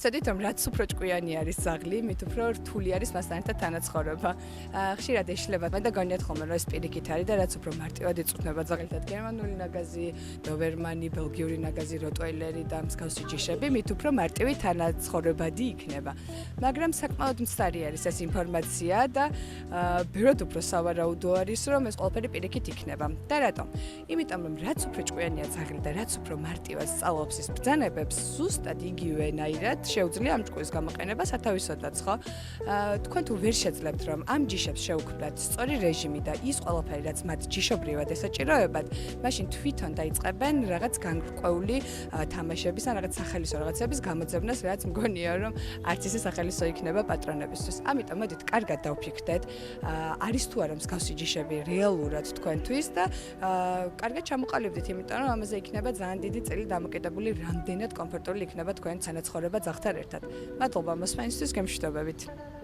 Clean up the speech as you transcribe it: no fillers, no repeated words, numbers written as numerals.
ცოდით რომ რაც უფრო ჭკვიანი არის ძაღლი, მით უფრო რთული არის მასთან ერთად თანაცხოვრება. ხშირად ეშლება და გონიათ ხოლმე რომ ეს პირიქით არის და რაც უფრო მარტივად იწვრთნება ძაღლთან გერმანული ნაგაზი, დოვერმანი, ბელგიური ნაგაზი, როტვეილერი და მსგავსი ჯიშები, მით უფრო მარტივი თანაცხოვრებადი იქნება. მაგრამ საკმაოდ მცდარი არის ეს ინფორმაცია და ბევრად უფრო სავარაუდო არის რომ ეს ყველაფერი პირიქით იქნება. და რატომ? იმიტომ რომ რაც უფრო ჭკვიანია ძაღლი და რაც უფრო მარტივად სწავლობს ის ბრძანებებს, ზუსტად იგივენაირად შეუძლია ამ ჭკუის გამოყენება სათავისოდაც, ხო? თქვენ თუ ვერ შეძლებთ რომ ამ ჯიშებს შეუქმნათ სწორი რეჟიმი და ის ყველაფერი რაც მათ ჯიშობრივად ესაჭიროებათ, მაშინ თვითონ დაიწყებენ რაღაც განკვეული თამაშების ან რაღაც სახელისო რაღაცების გამოძებნას, რაც მგონია რომ არც ისე სახელისო იქნება პატრონებისთვის. ამიტომ მოდით კარგად დავფიქრდეთ, არის თუ არა მსგავსი ჯიშები რეალურად თქვენთვის და კარგად ჩამოყალიბდით, იმიტომ რომ ამაზე იქნება ძალიან დიდი წელი დამოკიდებული, რამდენად კომფორტული იქნება თქვენ სანაცხოვრება ძაღლთან ერთად. მადლობა მოსმენისთვის, გემშვიდობებით.